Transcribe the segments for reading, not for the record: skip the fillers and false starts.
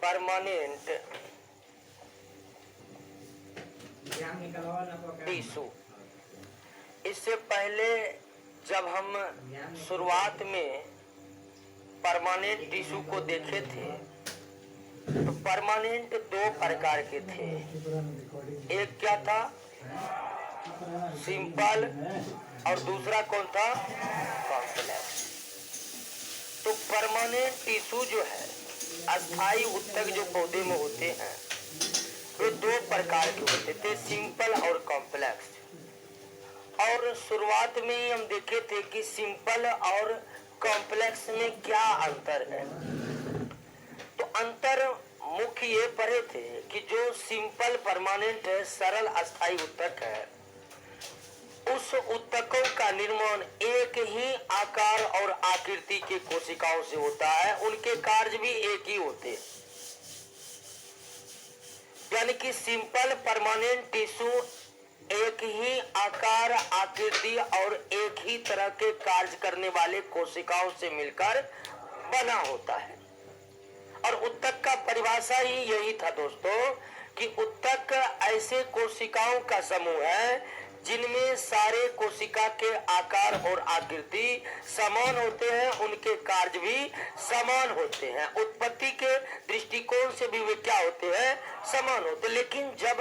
Permanent tissue. इससे पहले जब हम शुरुआत में परमानेंट टिश्यू को देखे थे तो परमानेंट दो प्रकार के थे। एक क्या था, सिंपल, और दूसरा कौन था, कॉम्प्लेक्स। तो परमानेंट टिश्यू जो है, अस्थायी उत्तक जो पौधे में होते हैं, वे दो प्रकार के होते थे, सिंपल और कॉम्प्लेक्स। और शुरुआत में ही हम देखे थे कि सिंपल और कॉम्प्लेक्स में क्या अंतर है। तो अंतर मुख्य ये पढ़े थे कि जो सिंपल परमानेंट है, सरल अस्थायी उत्तक है, उस उत्तकों का निर्माण एक ही आकार और आकृति के कोशिकाओं से होता है, उनके कार्य भी एक ही होते हैं। यानी कि सिंपल परमानेंट टिश्यू एक ही आकार, आकृति और एक ही तरह के कार्य करने वाले कोशिकाओं से मिलकर बना होता है। और उत्तक का परिभाषा ही यही था दोस्तों कि उत्तक ऐसे कोशिकाओं का समूह है जिनमें सारे कोशिका के आकार और आकृति समान होते हैं, उनके कार्य भी समान होते हैं, उत्पत्ति के दृष्टिकोण से भी वे क्या होते हैं, समान होते हैं। लेकिन जब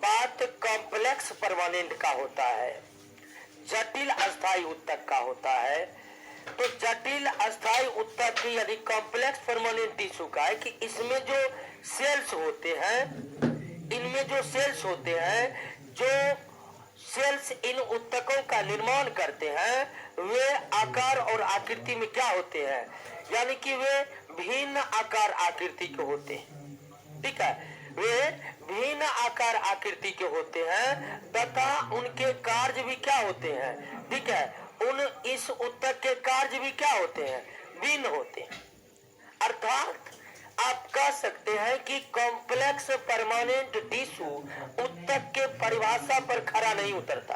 बात कॉम्प्लेक्स परमानेंट का होता है, जटिल अस्थायी उत्तक का होता है, तो जटिल अस्थायी उत्तक यदि कॉम्प्लेक्स परमानेंट टिश्यू का है कि इसमें जो सेल्स होते हैं, इनमें जो सेल्स होते हैं, जो सेल्स इन उत्तकों का निर्माण करते हैं, वे आकार और आकृति में क्या होते हैं, यानी कि वे भिन्न आकार आकृति के होते हैं। ठीक है, वे भिन्न आकार आकृति के होते हैं तथा उनके कार्य भी क्या होते हैं, ठीक है, उन इस उत्तक के कार्य भी क्या होते हैं, भिन्न होते हैं। अर्थात आप कह सकते हैं कि कॉम्प्लेक्स परमानेंट टिश्यू उत्तक के परिभाषा पर खरा नहीं उतरता,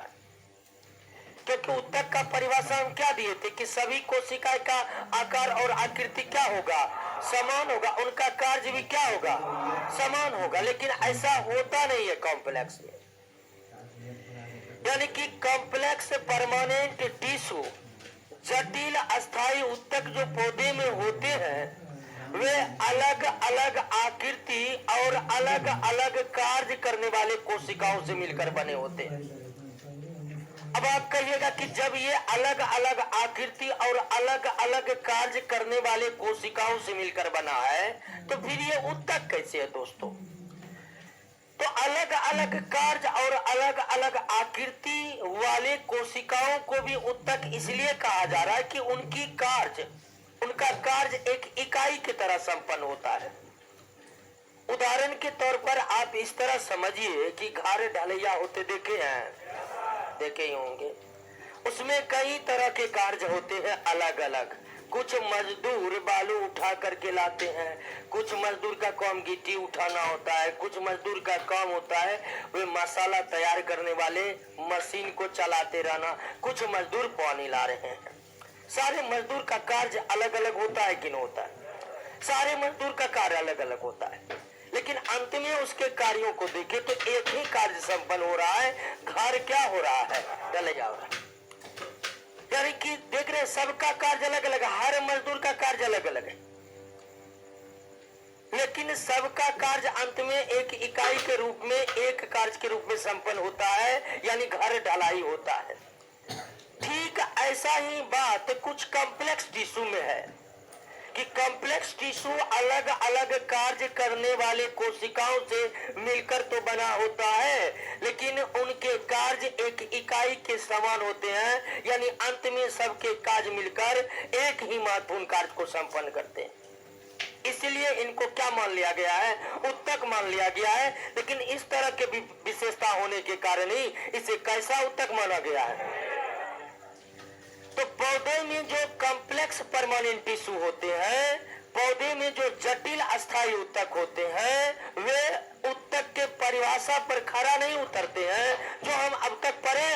क्योंकि उत्तक का परिभाषा हम क्या दिए थे कि सभी कोशिका का आकार और आकृति क्या होगा, समान होगा, उनका कार्य भी क्या होगा, समान होगा। लेकिन ऐसा होता नहीं है कॉम्प्लेक्स में। यानी कि कॉम्प्लेक्स परमानेंट टिश्यू, जटिल अस्थायी उत्तक जो पौधे में होते हैं, वे अलग अलग आकृति और अलग अलग कार्य करने वाले कोशिकाओं से मिलकर बने होते हैं। अब आप कहिएगा कि जब ये अलग अलग आकृति और अलग अलग कार्य करने वाले कोशिकाओं से मिलकर बना है, तो फिर ये उत्तक कैसे है दोस्तों? तो अलग अलग कार्य और अलग अलग आकृति वाले कोशिकाओं को भी उत्तक इसलिए कहा जा रहा है कि उनका कार्य एक इकाई की तरह संपन्न होता है। उदाहरण के तौर पर आप इस तरह समझिए कि घर ढलैया होते देखे ही होंगे, उसमें कई तरह के कार्य होते हैं अलग अलग। कुछ मजदूर बालू उठा करके लाते हैं, कुछ मजदूर का काम गिट्टी उठाना होता है, कुछ मजदूर का काम होता है वे मसाला तैयार करने वाले मशीन को चलाते रहना, कुछ मजदूर पानी ला रहे हैं। सारे मजदूर का कार्य अलग अलग होता है कि नहीं होता है? सारे मजदूर का कार्य अलग अलग होता है, लेकिन अंत में उसके कार्यों को देखे तो एक ही कार्य संपन्न हो रहा है, घर क्या हो रहा है, ढलैया हो रहा है। यानी कि देख रहे सबका कार्य अलग अलग है, हर मजदूर का कार्य अलग अलग है, लेकिन सबका कार्य अंत में एक इकाई के रूप में, एक कार्य के रूप में संपन्न होता है, यानी घर ढलाई होता है। ठीक ऐसा ही बात कुछ कॉम्प्लेक्स टिश्यू में है कि कॉम्प्लेक्स टिश्यू अलग अलग कार्य करने वाले कोशिकाओं से मिलकर तो बना होता है, लेकिन उनके कार्य एक इकाई के समान होते हैं, यानी अंत में सबके कार्य मिलकर एक ही महत्वपूर्ण कार्य को संपन्न करते हैं। इसलिए इनको क्या मान लिया गया है, उत्तक मान लिया गया है। लेकिन इस तरह के विशेषता होने के कारण ही इसे कैसा उत्तक माना गया है? तो पौधे में जो कॉम्प्लेक्स परमानेंट टिश्यू होते हैं, पौधे में जो जटिल अस्थायी उत्तक होते हैं, वे उत्तक के परिभाषा पर खरा नहीं उतरते हैं जो हम अब तक पढ़े।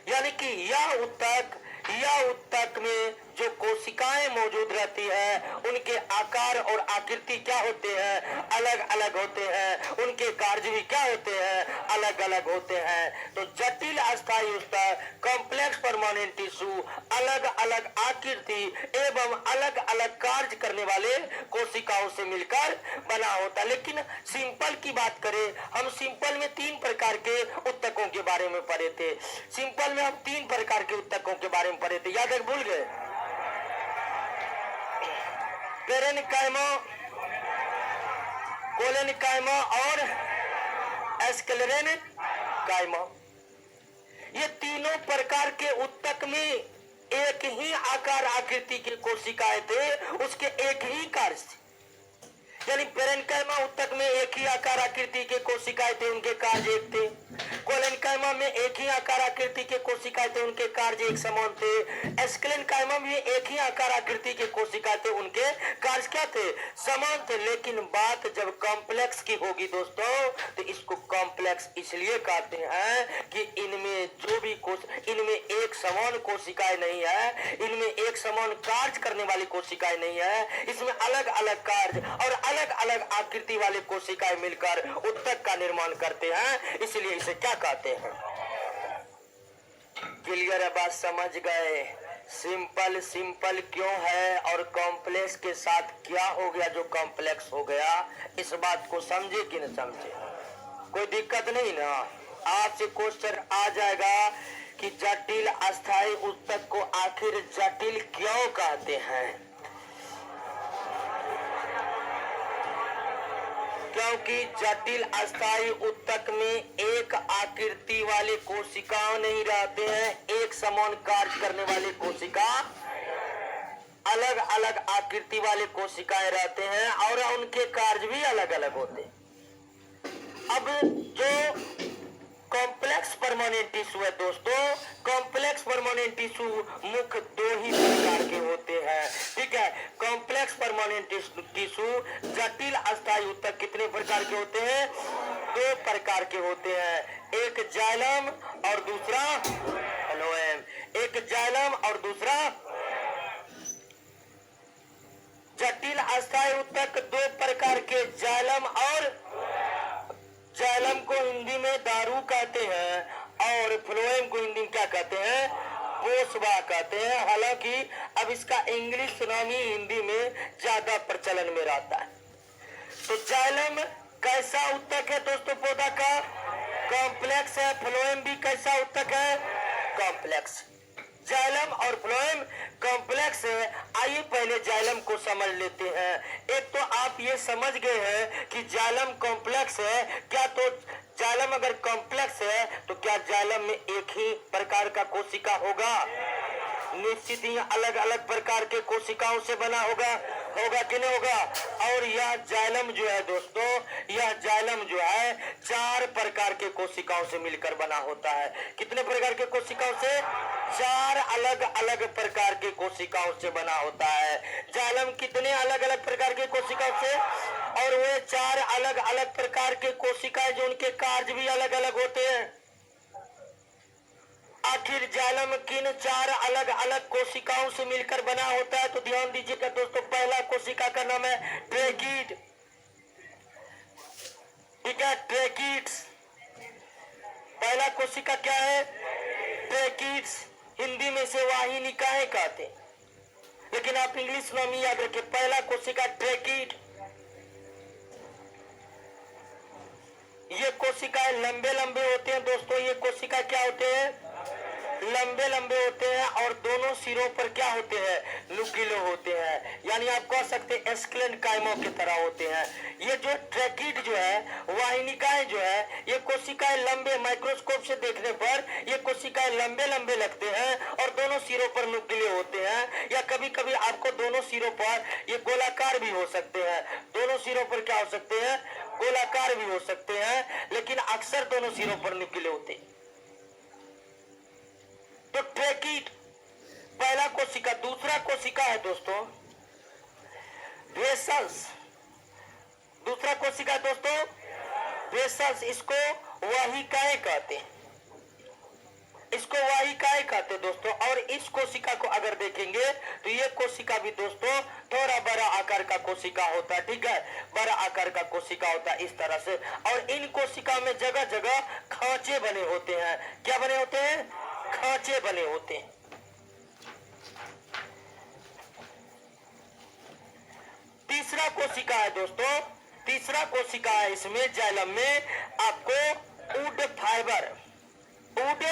यानी कि यह उत्तक में जो कोशिकाएं मौजूद रहती है उनके आकार और आकृति क्या होते हैं, अलग अलग होते हैं, उनके कार्य भी क्या होते हैं, अलग अलग होते हैं। तो जटिल अस्थायी ऊतक, कॉम्प्लेक्स परमानेंट टिश्यू, अलग अलग आकृति एवं अलग अलग कार्य करने वाले कोशिकाओं से मिलकर बना होता है। लेकिन सिंपल की बात करें, हम सिंपल में 3 प्रकार के ऊतकों के बारे में पढ़े थे। सिंपल में हम 3 प्रकार के ऊतकों के बारे में पढ़े थे, याद है? भूल गए? पेरेनिकाइमा, कोलेनिकाइमा और एस्क्लेरेनिकाइमा। ये तीनों प्रकार के ऊतक में एक ही आकार आकृति के कोशिकाएं थे, उसके एक ही कार्य थे। यानी पेरेनिकाइमा ऊतक में एक ही आकार आकृति के कोशिकाएं थे, उनके कार्य एक थे। कोलेनकाइमा में एक ही आकार आकृति के कोशिकाएं थे, उनके कार्य एक समान थे। एस्क्लेनकाइमा में एक ही आकार आकृति के कोशिकाएं थे, उनके कार्य क्या थे? समान थे। लेकिन बात जब कॉम्प्लेक्स की होगी दोस्तों, तो इसको कॉम्प्लेक्स इसलिए कहते हैं कि इनमें जो भी इनमें एक समान कोशिकाएं नहीं है, इनमें एक समान कार्य करने वाली कोशिकाएं नहीं है, इसमें अलग अलग कार्य और अलग अलग आकृति वाले कोशिकाएं मिलकर ऊतक का निर्माण करते हैं, इसलिए इसे क्या कहते हैं? क्लियर है बात? समझ गए? सिंपल सिंपल क्यों है और कॉम्प्लेक्स के साथ क्या हो गया जो कॉम्प्लेक्स हो गया, इस बात को समझे कि न समझे? कोई दिक्कत नहीं ना? आपसे क्वेश्चन आ जाएगा कि जटिल अस्थायी ऊतक को आखिर जटिल क्यों कहते हैं? क्योंकि जटिल अस्थायी ऊतक में एक आकृति वाले कोशिकाएं नहीं रहते हैं, एक समान कार्य करने वाले कोशिका, अलग अलग आकृति वाले कोशिकाएं रहते हैं और उनके कार्य भी अलग अलग होते हैं। अब जो कॉम्प्लेक्स परमानेंट टिश्यू है दोस्तों, कॉम्प्लेक्स परमानेंट टिश्यू मुख्य 2 ही प्रकार के होते हैं, ठीक है? कॉम्प्लेक्स परमानेंट टिश्यू जटिल अस्थायी ऊतक कितने प्रकार के होते हैं? 2 प्रकार के होते हैं, एक जाइलम और दूसरा फ्लोएम। एक जाइलम और दूसरा जटिल अस्थायी ऊतक 2 प्रकार के, जाइलम और जाइलम को हिंदी में दारू कहते हैं और फ्लोएम को हिंदी में क्या कहते हैं? पोषवा कहते हैं। हालांकि अब इसका इंग्लिश नामी हिंदी में ज्यादा प्रचलन में रहता है। तो जाइलम कैसा ऊतक है दोस्तों? पौधा का कॉम्प्लेक्स है। फ्लोएम भी कैसा ऊतक है? कॉम्प्लेक्स। जाइलम और फ्लोएम कॉम्प्लेक्स है। आइए पहले जाइलम को समझ लेते हैं। एक तो आप ये समझ गए हैं कि जाइलम कॉम्प्लेक्स है, क्या? तो जाइलम अगर कॉम्प्लेक्स है तो क्या जाइलम में एक ही प्रकार का कोशिका होगा? निश्चित ही अलग अलग प्रकार के कोशिकाओं से बना होगा कि नहीं होगा? और यह जाइलम जो है दोस्तों, यह जाइलम जो है 4 प्रकार के कोशिकाओं से मिलकर बना होता है। कितने प्रकार के कोशिकाओं से? 4 अलग अलग प्रकार के कोशिकाओं से बना होता है। जाइलम कितने अलग अलग प्रकार के कोशिकाओं से? और वे 4 अलग अलग प्रकार के कोशिकाएं जो उनके कार्य भी अलग अलग होते हैं। आखिर जाइलम किन 4 अलग अलग कोशिकाओं से मिलकर बना होता है? तो ध्यान दीजिएगा दोस्तों, पहला कोशिका का नाम है ट्रेकीड, ठीक है? ट्रेकीड्स, पहला कोशिका क्या है? ट्रेकीड्स। हिंदी में से वाहिनिकाएं कहते हैं, लेकिन आप इंग्लिश नाम याद रखिए, पहला कोशिका ट्रेकीड। ये कोशिकाएं लंबे लंबे होते हैं दोस्तों। ये कोशिका क्या होते हैं? लंबे लंबे होते हैं और दोनों सिरों पर क्या होते हैं? नुकीले होते हैं। यानी आप कह सकते हैं एस्क्लेनकाइमा की तरह होते हैं। ये जो ट्रैकिड जो है, वाहिनिकाएं जो है, ये कोशिकाएं लंबे, माइक्रोस्कोप से देखने पर ये कोशिकाएं लंबे लंबे लगते हैं और दोनों सिरों पर नुकीले होते हैं। या कभी कभी आपको दोनों सिरों पर ये गोलाकार भी हो सकते हैं। दोनों सिरों पर क्या हो सकते हैं? गोलाकार भी हो सकते हैं, लेकिन अक्सर दोनों सिरों पर नुकीले होते हैं। तो ट्रैकिड पहला कोशिका। दूसरा कोशिका है दोस्तों वेसल्स। दूसरा कोशिका दोस्तों वेसल्स, इसको वाहिकाएं कहते हैं। इसको वाहिकाएं कहते हैं दोस्तों। और इस कोशिका को अगर देखेंगे तो ये कोशिका भी दोस्तों थोड़ा बड़ा आकार का कोशिका होता है, ठीक है, बड़ा आकार का कोशिका होता है इस तरह से। और इन कोशिका में जगह जगह खांचे बने होते हैं। क्या बने होते हैं? खांचे बने होते हैं। तीसरा कोशिका है दोस्तों, तीसरा कोशिका है इसमें जाइलम में आपको वुड फाइबर, वुड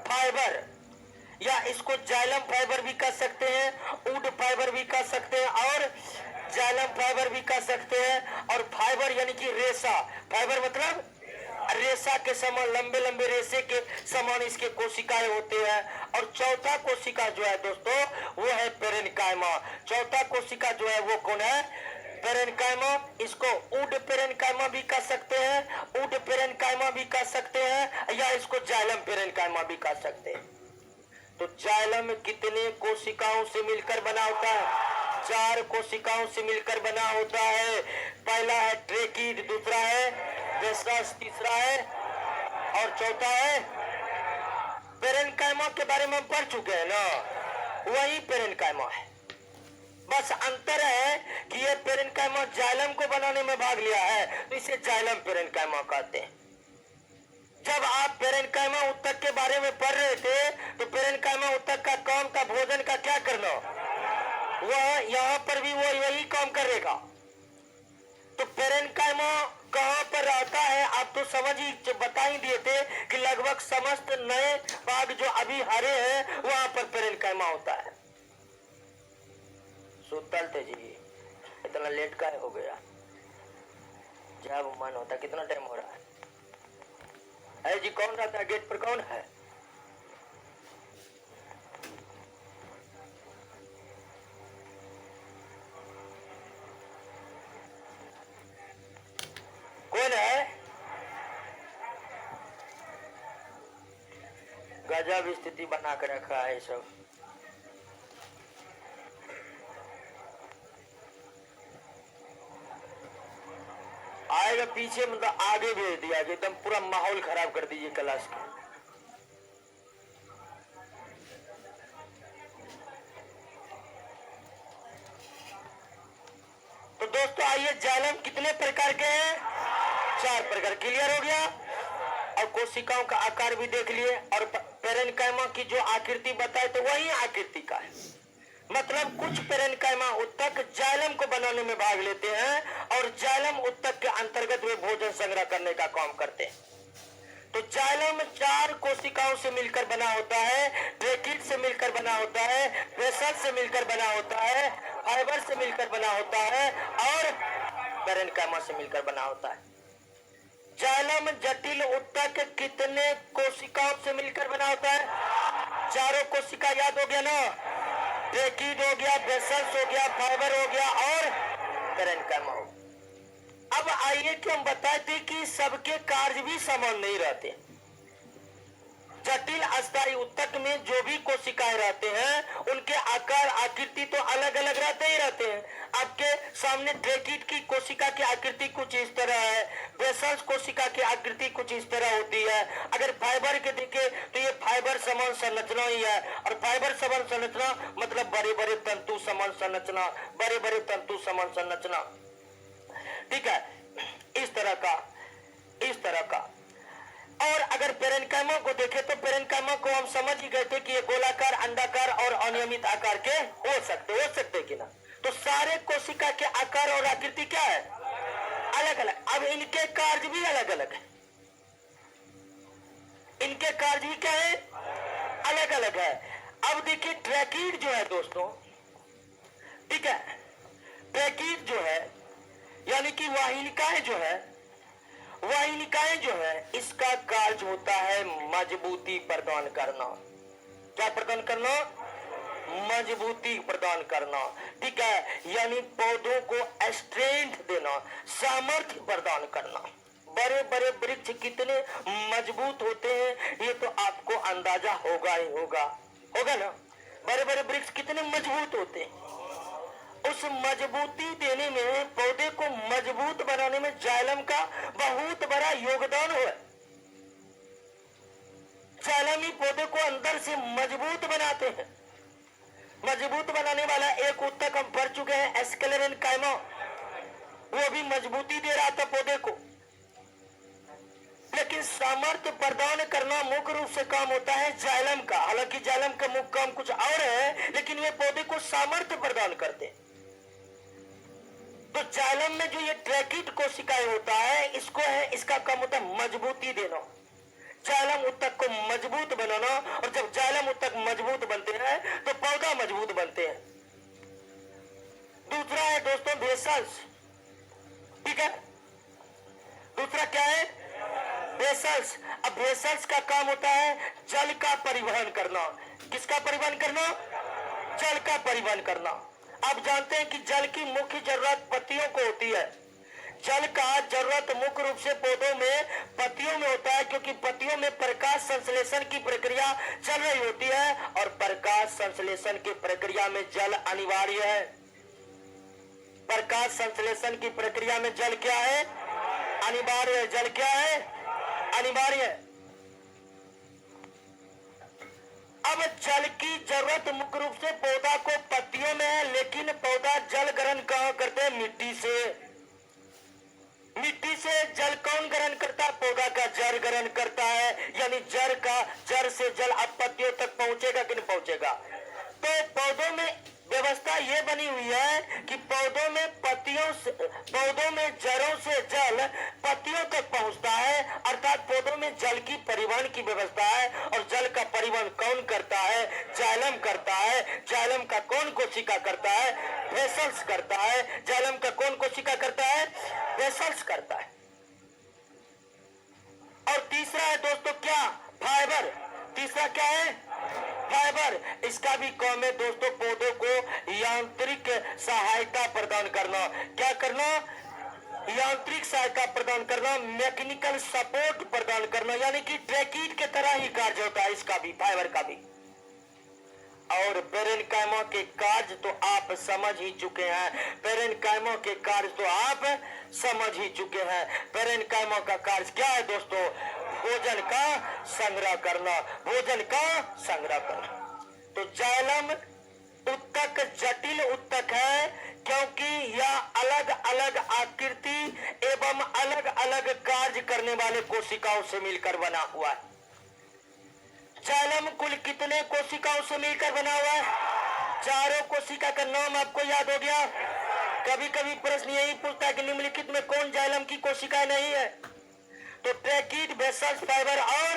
फाइबर या इसको जाइलम फाइबर भी कह सकते हैं, वुड फाइबर भी कह सकते हैं और जाइलम फाइबर भी कह सकते हैं। और फाइबर यानी कि रेशा, फाइबर मतलब रेशा के समान, लंबे लंबे रेशे के समान इसके कोशिकाएं होते हैं। और चौथा कोशिका जो है दोस्तों वो है पेरेन्काइमा। चौथा कोशिका जो है वो कौन है? पेरेन्काइमा। इसको वुड पेरेन्काइमा भी कह सकते हैं, वुड पेरेन्काइमा भी कह सकते हैं या इसको जाइलम पेरेन्काइमा भी कह सकते हैं। तो जाइलम कितने कोशिकाओं से मिलकर बना होता है? 4 कोशिकाओं से मिलकर बना होता है। पहला है ट्रेकीड, दूसरा है वेसस, तीसरा है और चौथा है पेरेन्काइमा। के बारे में हम पढ़ चुके हैं ना, वही पेरेन्काइमा है। बस अंतर है कि ये पेरेन्काइमा जाइलम को बनाने में भाग लिया है तो इसे जाइलम पेरेन्काइमा कहते हैं। जब आप पेरेन्काइमा उत्तक के बारे में पढ़ रहे थे तो पेरेन्काइमा उत्तक का काम था भोजन का क्या करना, वह यहाँ पर भी वो यही काम करेगा। तो पेरेन्काइमा कहाँ पर रहता है आप तो समझ ही बता ही दिए थे कि लगभग समस्त नए भाग जो अभी हरे हैं वहां पर पेरेन्काइमा होता है। सुतल थे जी, इतना लेट का हो गया? जब मन होता, कितना टाइम हो रहा है जी? कौन रहता है गेट पर? कौन है? कौन है? गजब स्थिति बना कर रखा है सब। आएगा पीछे मतलब आगे भेज दिया कि एकदम पूरा माहौल खराब कर दीजिए क्लास का। तो दोस्तों आइए, जाइलम कितने प्रकार के हैं? 4 प्रकार। क्लियर हो गया? और कोशिकाओं का आकार भी देख लिए और पेरेन्काइमा की जो आकृति बताए तो वही आकृति का है। मतलब कुछ पेरेन्काइमा उत्तक जाइलम को बनाने में भाग लेते हैं और जाइलम उत्तक के अंतर्गत वे भोजन संग्रह करने का काम करते हैं। तो जाइलम 4 कोशिकाओं से मिलकर बना होता है, ट्रेकिड से मिलकर बना होता है, वेसल से मिलकर बना होता है, फाइबर से मिलकर बना होता है और पेरेन्काइमा से मिलकर बना होता है। जाइलम जटिल उत्तक कितने कोशिकाओं से मिलकर बना होता है? 4 कोशिका याद हो गया ना? ट्रेकिड हो गया, वेसल्स हो गया, फाइबर हो गया और पेरेन्काइमा हो गया। अब आइए कि हम बताते कि सबके कार्य भी समान नहीं रहते। जटिल अस्थायी उत्तक में जो भी कोशिकाएं रहते हैं उनके आकार आकृति तो अलग अलग रहते ही रहते हैं। आपके सामने ट्रेकिड की कोशिका की आकृति कुछ इस तरह है, वेसल्स कोशिका की आकृति कुछ इस तरह होती है। अगर फाइबर के देखे तो ये फाइबर समान संरचना ही है और फाइबर समान संरचना मतलब बड़े बड़े तंतु समान संरचना, बड़े बड़े तंतु समान संरचना, ठीक है, इस तरह का। और अगर पेरेन्काइमा को देखें तो पेरेन्काइमा को हम समझ ही गए थे कि ये गोलाकार, अंडाकार और अनियमित आकार के हो सकते कि ना। तो सारे कोशिका के आकार और आकृति क्या है? अलग अलग। अब इनके कार्य भी अलग अलग है, इनके कार्य भी क्या है? अलग अलग है। अब देखिए ट्रेकिड जो है दोस्तों, ठीक है, ट्रेकिड जो है यानी कि वाहिनिकाएं जो है, वाहिनिकाएं जो है इसका कार्य होता है मजबूती प्रदान करना। क्या प्रदान करना? मजबूती प्रदान करना, ठीक है, यानी पौधों को स्ट्रेंथ देना, सामर्थ्य प्रदान करना। बड़े बड़े वृक्ष कितने मजबूत होते हैं ये तो आपको अंदाजा होगा ही होगा ना। बड़े बड़े वृक्ष कितने मजबूत होते हैं, उस मजबूती देने में, पौधे को मजबूत बनाने में जाइलम का बहुत बड़ा योगदान है। जाइलम ही पौधे को अंदर से मजबूत बनाते हैं। मजबूत बनाने वाला एक ऊतक हम पढ़ चुके हैं, एस्क्लेरेनकाइमा, वो भी मजबूती दे रहा था पौधे को। लेकिन सामर्थ्य प्रदान करना मुख्य रूप से काम होता है जाइलम का। हालांकि जाइलम का मुख्य काम कुछ और है, लेकिन ये पौधे को सामर्थ्य प्रदान करते हैं। तो जाइलम में जो ये ट्रैकिड कोशिकाएं होता है, इसको है, इसका काम होता है मजबूती देना, जाइलम ऊतक को मजबूत बनाना। और जब जाइलम ऊतक मजबूत बनते हैं तो पौधा मजबूत बनते हैं। दूसरा है दोस्तों वेसल्स, ठीक है। दूसरा क्या है? वेसल्स। अब वेसल्स का काम होता है जल का परिवहन करना। किसका परिवहन करना? जल का परिवहन करना। आप जानते हैं कि जल की मुख्य जरूरत पत्तियों को होती है। जल का जरूरत मुख्य रूप से पौधों में, पत्तियों में होता है, क्योंकि पत्तियों में प्रकाश संश्लेषण की प्रक्रिया चल रही होती है और प्रकाश संश्लेषण की प्रक्रिया में जल अनिवार्य है। प्रकाश संश्लेषण की प्रक्रिया में जल क्या है? अनिवार्य है। जल क्या है? अनिवार्य है। अब जल की जरूरत मुख्य रूप से पौधा को पत्तियों में है, लेकिन पौधा जल ग्रहण कहां करते हैं? मिट्टी से। मिट्टी से जल कौन ग्रहण करता है? पौधा का जड़ ग्रहण करता है। यानी जड़ से जल अब पत्तियों तक पहुंचेगा कि नहीं पहुंचेगा? तो पौधों में व्यवस्था ये बनी हुई है कि पौधों में जड़ों से जल पत्तियों तक पहुंचता है, अर्थात पौधों में जल की परिवहन की व्यवस्था है। और जल का परिवहन कौन करता है? जाइलम करता है। जाइलम का कौन कोशिका करता है? वेसल्स करता है। जाइलम का कौन कोशिका करता है? वेसल्स करता है। और तीसरा है दोस्तों क्या? फाइबर। तीसरा क्या है? फाइबर। इसका भी काम है दोस्तों पौधों को यांत्रिक सहायता प्रदान करना। क्या करना? यांत्रिक सहायता प्रदान करना, मैकेनिकल सपोर्ट प्रदान करना, यानी कि ट्रैकिड के तरह ही कार्य होता है इसका भी, फाइबर का भी। और पेरेन्काइमा के कार्य तो आप समझ ही चुके हैं। पेरेन्काइमा के कार्य तो आप समझ ही चुके हैं। पेरेन्काइमा का कार्य क्या है दोस्तों? भोजन का संग्रह करना। भोजन का संग्रह करना। तो जाइलम ऊतक जटिल ऊतक है, क्योंकि यह अलग अलग आकृति एवं अलग अलग कार्य करने वाले कोशिकाओं से मिलकर बना हुआ है। जाइलम कुल कितने कोशिकाओं से मिलकर बना हुआ है? चारों कोशिका का नाम आपको याद हो गया? कभी कभी प्रश्न यही पूछता है कि निम्नलिखित में कौन जाइलम की कोशिकाएं नहीं है? तो ट्रैकिड, वेसल्स, फाइबर और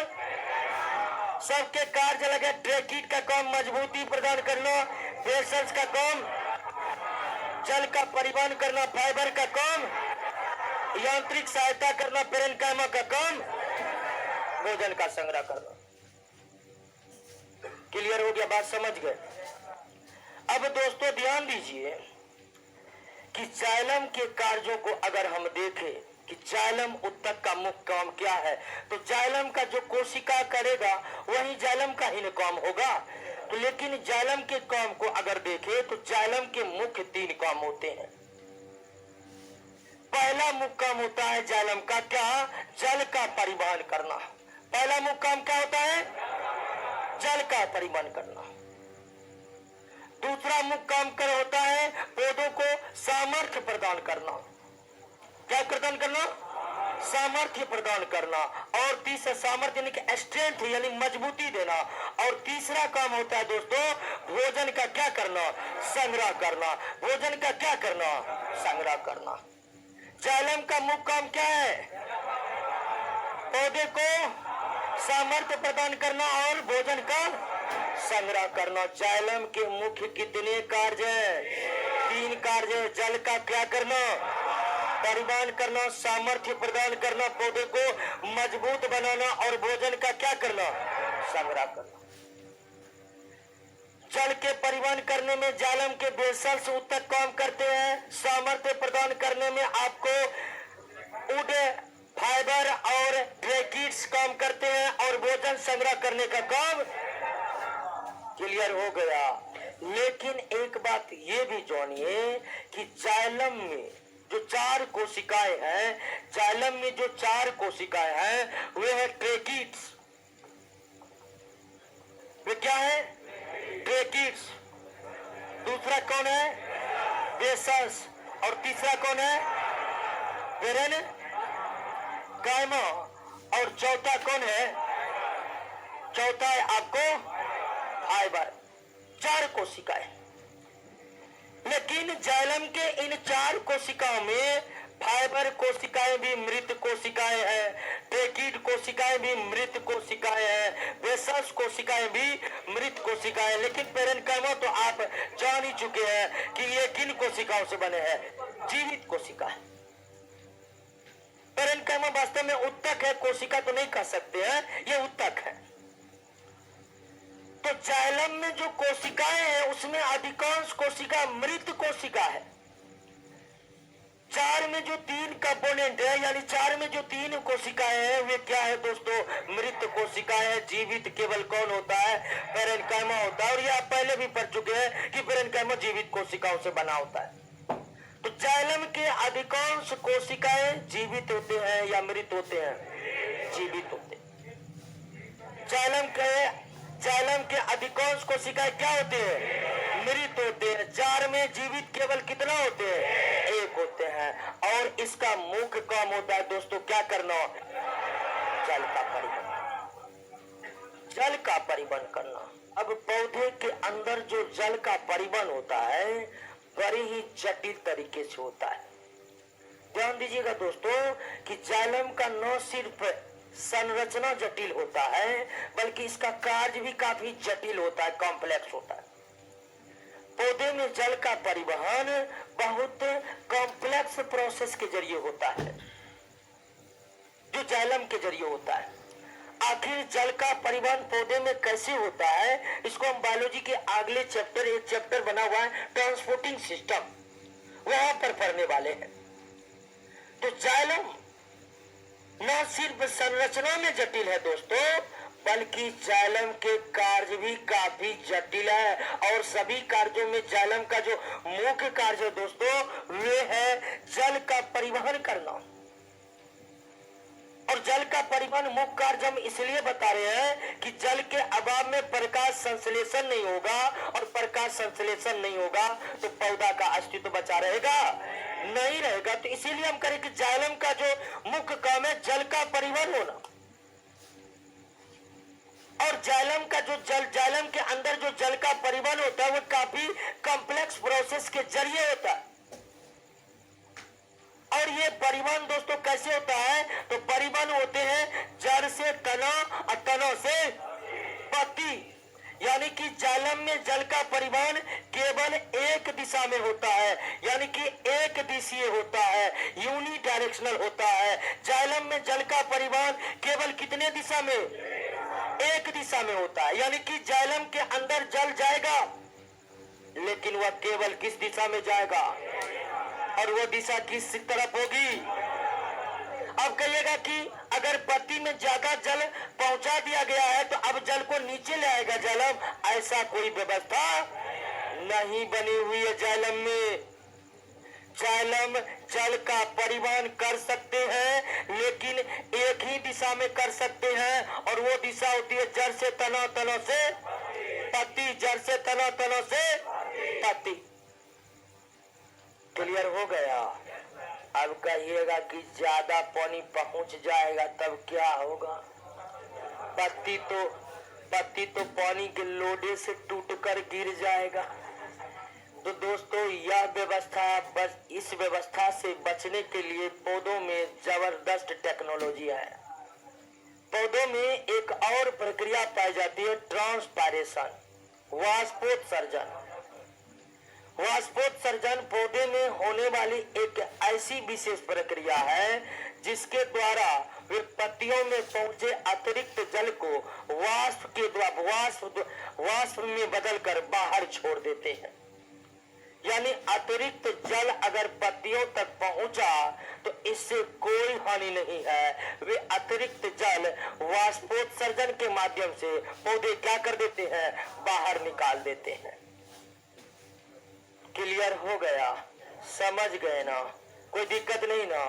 सबके कार्य अलग है। ट्रैकिड का काम मजबूती प्रदान करना, वेसल्स का काम जल का परिवहन करना, फाइबर का काम यांत्रिक सहायता करना, पेरेन्काइमा का काम भोजन का संग्रह करना। क्लियर हो गया? बात समझ गए? अब दोस्तों ध्यान दीजिए कि जाइलम के कार्यों को अगर हम देखें कि जाइलम ऊतक का मुख्य काम क्या है, तो जाइलम का जो कोशिका करेगा वही जाइलम का ही काम होगा। तो लेकिन जाइलम के काम को अगर देखें तो जाइलम के मुख्य 3 काम होते हैं। पहला मुख्य काम होता है जाइलम का क्या? जल का परिवहन करना। पहला मुख्य काम क्या होता है? जल का परिवहन करना। दूसरा मुख्य काम कर होता है पौधों को सामर्थ्य प्रदान करना। क्या प्रदान करना? सामर्थ्य प्रदान करना। और तीसरा सामर्थ्य यानी कि स्ट्रेंथ यानी मजबूती देना। और तीसरा काम होता है दोस्तों भोजन का क्या करना? संग्रह करना। भोजन का क्या करना? संग्रह करना। जाइलम का मुख्य काम क्या है? पौधे को सामर्थ्य प्रदान करना और भोजन का संग्रह करना। जाइलम के मुख्य कितने कार्य हैं? 3 कार्य। जल का क्या करना? परिवहन करना, सामर्थ्य प्रदान करना, पौधे को मजबूत बनाना और भोजन का क्या करना? संग्रह करना। जल के परिवहन करने में जाइलम के वेसल्स ऊतक काम करते हैं। सामर्थ्य प्रदान करने में आपको वुड, फाइबर और ट्रैकिड्स काम करते हैं और भोजन संग्रह करने का काम। क्लियर हो गया? लेकिन एक बात ये भी जानिए कि जाइलम में जो 4 कोशिकाएं हैं, जाइलम में जो 4 कोशिकाएं हैं वे है ट्रैकिड्स, वे क्या है? ट्रेकिड्स। दूसरा कौन है? वेसस। और तीसरा कौन है? पेरेन कायमा। और चौथा कौन है? चौथा है आपको फाइबर। 4 कोशिकाएं। लेकिन जाइलम के इन 4 कोशिकाओं में फाइबर कोशिकाएं भी मृत कोशिकाएं हैं, ट्रेकिड कोशिकाएं भी मृत कोशिकाएं हैं, वेसस कोशिकाएं भी मृत कोशिकाएं। लेकिन पेरेन्काइमा तो आप जान ही चुके हैं कि ये किन कोशिकाओं से बने हैं? जीवित कोशिका। पेरेन्काइमा वास्तव में उत्तक है, कोशिका तो नहीं कह सकते हैं, ये उत्तक है। तो जाइलम में जो कोशिकाएं हैं उसमें अधिकांश कोशिका मृत कोशिका है। 4 में जो 3 कंपोनेंट है, यानी 4 में जो 3 कोशिकाएं हैं वे क्या है दोस्तों? मृत कोशिकाएं हैं। जीवित केवल कौन होता है? पेरेन्काइमा होता है। और ये आप पहले भी पढ़ चुके हैं कि पेरेन्काइमा जीवित कोशिकाओं से बना होता है। तो जाइलम के अधिकांश कोशिकाएं जीवित होते हैं या मृत होते हैं? जीवित होते हैं। जाइलम के अधिकांश कोशिकाएं क्या होते हैं? मृत होते हैं। 4 में जीवित केवल कितना होते हैं? 1 होते हैं। और इसका मुख्य काम होता है दोस्तों क्या करना? जल का परिवहन। जल का परिवहन करना। अब पौधे के अंदर जो जल का परिवहन होता है बड़ी ही जटिल तरीके से होता है। ध्यान दीजिएगा दोस्तों कि जाइलम का न सिर्फ संरचना जटिल होता है बल्कि इसका कार्य भी काफी जटिल होता है, कॉम्प्लेक्स होता है। पौधे में जल का परिवहन बहुत कॉम्प्लेक्स प्रोसेस के जरिए होता है, जो जाइलम के जरिए होता है। आखिर जल का परिवहन पौधे में कैसे होता है, इसको हम बायोलॉजी के अगले चैप्टर, एक चैप्टर बना हुआ है ट्रांसपोर्टिंग सिस्टम, वहां पर पढ़ने वाले हैं। तो जाइलम न सिर्फ संरचना में जटिल है दोस्तों बल्कि जाइलम के कार्य भी काफी जटिल है। और सभी कार्यों में जाइलम का जो मुख्य कार्य है दोस्तों वे है जल का परिवहन करना। और जल का परिवहन मुख्य कार्य हम इसलिए बता रहे हैं कि जल के अभाव में प्रकाश संश्लेषण नहीं होगा, और प्रकाश संश्लेषण नहीं होगा तो पौधा का अस्तित्व बचा रहेगा? नहीं रहेगा। तो इसीलिए हम करें कि जाइलम का जो मुख्य काम है जल का परिवहन होना। और जाइलम का जो जाइलम के अंदर जो जल का परिवहन होता है वो काफी कॉम्प्लेक्स प्रोसेस के जरिए होता है। और ये परिवहन दोस्तों कैसे होता है? तो परिवहन होते हैं जड़ से तना और तना से पत्ती। यानी कि जाइलम में जल का परिवहन केवल एक दिशा में होता है, यानी कि एक दिशीय होता है, यूनी डायरेक्शनल होता है। जाइलम में जल का परिवहन केवल कितने दिशा में? एक दिशा में होता है। यानी कि जाइलम के अंदर जल जाएगा लेकिन वह केवल किस दिशा में जाएगा? और वो दिशा किस तरफ होगी? अब कहिएगा कि अगर पत्ती में ज्यादा जल पहुंचा दिया गया है तो अब जल को नीचे ले आएगा जाइलम, ऐसा कोई व्यवस्था नहीं बनी हुई है जाइलम में। जाइलम जल का परिवहन कर सकते हैं लेकिन एक ही दिशा में कर सकते हैं, और वो दिशा होती है जड़ से तना, तना से पत्ती, जड़ से तना, तना से पत्ती। क्लियर हो गया? अब कहिएगा कि ज्यादा पानी पहुंच जाएगा तब क्या होगा? पत्ती तो पानी के लोडे से टूटकर गिर जाएगा। तो दोस्तों यह व्यवस्था, बस इस व्यवस्था से बचने के लिए पौधों में जबरदस्त टेक्नोलॉजी है। पौधों में एक और प्रक्रिया पाई जाती है ट्रांसपायरेशन, वाष्पोत्सर्जन। वाष्पोत्सर्जन पौधे में होने वाली एक ऐसी विशेष प्रक्रिया है जिसके द्वारा वे पत्तियों में पहुंचे अतिरिक्त जल को वाष्प में बदलकर बाहर छोड़ देते हैं। यानी अतिरिक्त जल अगर पत्तियों तक पहुंचा तो इससे कोई हानि नहीं है। वे अतिरिक्त जल वाष्पोत्सर्जन के माध्यम से पौधे क्या कर देते हैं? बाहर निकाल देते हैं। क्लियर हो गया? समझ गए ना? कोई दिक्कत नहीं ना?